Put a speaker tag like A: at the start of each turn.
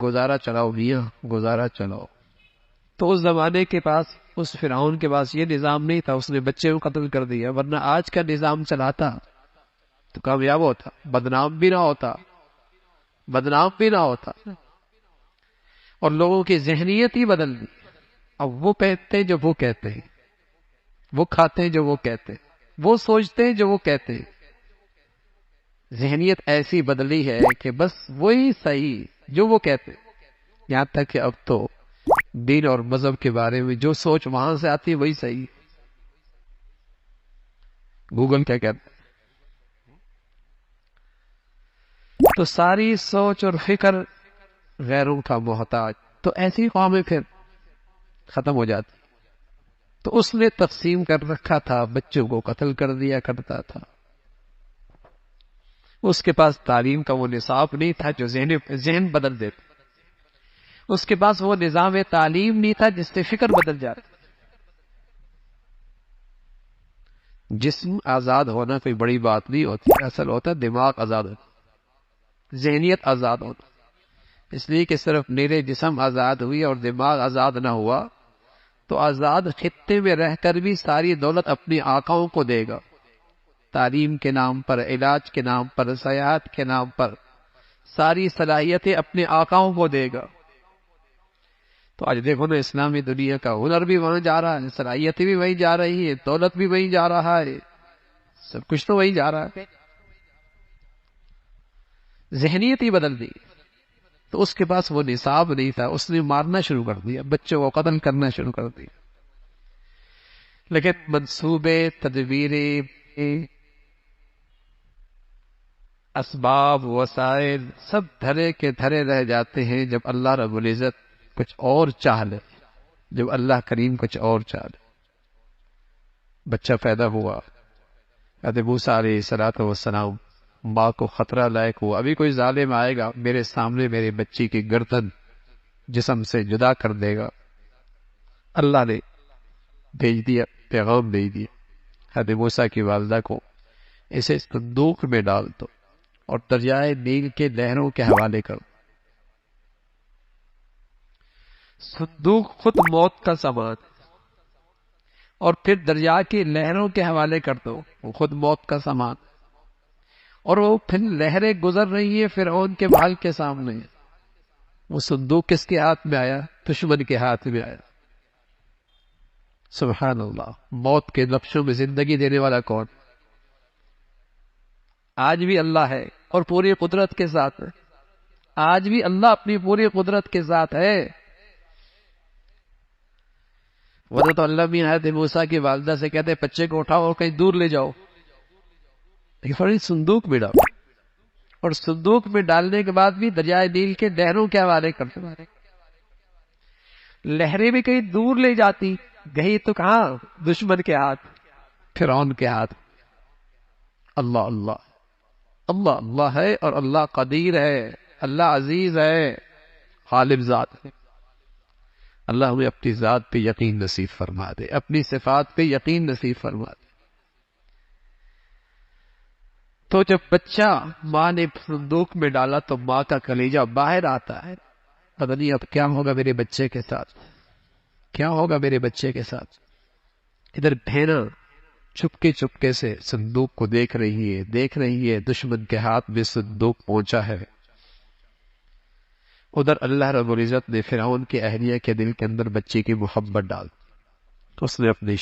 A: گزارا چلاؤ میاں، گزارا چلاؤ۔ تو اس زمانے کے پاس، اس فرعون کے پاس یہ نظام نہیں تھا، اس نے بچے کو قتل کر دیا، ورنہ آج کا نظام چلاتا تو کامیاب ہوتا، بدنام بھی نہ ہوتا، بدنام بھی نہ ہوتا، اور لوگوں کی ذہنیت ہی بدل دی۔ اب وہ کہتے ہیں جو وہ کہتے ہیں، وہ کھاتے ہیں جو وہ کہتے ہیں، وہ سوچتے ہیں جو وہ کہتے ہیں۔ ذہنیت ایسی بدلی ہے کہ بس وہی صحیح جو وہ کہتے ہیں، یہاں تک کہ اب تو دین اور مذہب کے بارے میں جو سوچ وہاں سے آتی ہے وہی صحیح۔ گوگل کیا کہتا ہے؟ تو ساری سوچ اور فکر غیروں کا محتاج، تو ایسی قومیں پھر ختم ہو جاتی۔ تو اس نے تقسیم کر رکھا تھا، بچوں کو قتل کر دیا کرتا تھا۔ اس کے پاس تعلیم کا وہ نصاب نہیں تھا جو ذہن بدل دیتا، اس کے پاس وہ نظام تعلیم نہیں تھا جس سے فکر بدل جاتی۔ جسم آزاد ہونا کوئی بڑی بات نہیں ہوتی، اصل ہوتا ہے دماغ آزاد ہونا، ذہنیت آزاد ہونا۔ اس لیے کہ صرف میرے جسم آزاد ہوئی اور دماغ آزاد نہ ہوا تو آزاد خطے میں رہ کر بھی ساری دولت اپنی آقاؤں کو دے گا، تعلیم کے نام پر، علاج کے نام پر، سیاحت کے نام پر ساری صلاحیتیں اپنے آقاؤں کو دے گا۔ تو آج دیکھو نا، اسلامی دنیا کا ہنر بھی وہاں جا رہا ہے، صلاحیتیں بھی وہیں جا رہی ہے، دولت بھی وہیں جا رہا ہے، سب کچھ تو وہیں جا رہا ہے۔ ذہنیت ہی بدل دی۔ تو اس کے پاس وہ نصاب نہیں تھا، اس نے مارنا شروع کر دیا، بچوں کو قتل کرنا شروع کر دیا۔ لیکن منصوبے، تدبیریں، اسباب، وسائل سب دھرے کے دھرے رہ جاتے ہیں جب اللہ رب العزت کچھ اور چاہ لے، جب اللہ کریم کچھ اور چاہ لے۔ بچہ پیدا ہوا، حضرت موسیٰ علیہ الصلوۃ والسلام ماں کو خطرہ لائق ہوا، ابھی کوئی ظالم آئے گا میرے سامنے میرے بچی کی گردن جسم سے جدا کر دے گا۔ اللہ نے بھیج دیا، پیغام بھیج دیا حضرت موسیٰ کی والدہ کو، اسے صندوق میں ڈال دو اور دریائے نیل کے لہروں کے حوالے کرو۔ صندوق خود موت کا سامان، اور پھر دریا کی لہروں کے حوالے کر دو، وہ خود موت کا سامان، اور وہ پھر لہریں گزر رہی ہیں فرعون کے محل کے سامنے۔ وہ صندوق کس کے ہاتھ میں آیا؟ دشمن کے ہاتھ میں آیا۔ سبحان اللہ، موت کے نقشوں میں زندگی دینے والا کون؟ آج بھی اللہ ہے اور پوری قدرت کے ساتھ ہے، آج بھی اللہ اپنی پوری قدرت کے ساتھ ہے۔ وہ تو اللہ بھی حضرت موسیٰ کی والدہ سے کہتے بچے کو اٹھاؤ اور کہیں دور لے جاؤ، لیکن فوری صندوق میں ڈالو، اور صندوق میں ڈالنے کے بعد بھی دریائے نیل کے لہروں کے حوالے کرتے۔ لہریں بھی کہیں دور لے جاتی، گئی تو کہاں؟ دشمن کے ہاتھ، فرعون کے ہاتھ۔ اللہ اللہ اللہ اللہ ہے، اور اللہ قدیر ہے، اللہ عزیز ہے، غالب ذات ہے۔ اللہ ہمیں اپنی ذات پہ یقین نصیب فرما دے، اپنی صفات پہ یقین نصیب فرما دے۔ تو جب بچہ ماں نے صندوق میں ڈالا تو ماں کا کلیجہ باہر آتا ہے، پتہ نہیں اب کیا ہوگا میرے بچے کے ساتھ، کیا ہوگا میرے بچے کے ساتھ۔ ادھر بہنا چپکے چپکے سے صندوق کو دیکھ رہی ہے دشمن کے ہاتھ میں صندوق پہنچا ہے۔ ادھر اللہ رب العزت نے فرعون کی اہلیہ کے دل کے اندر بچے کی محبت ڈال، اس نے اپنے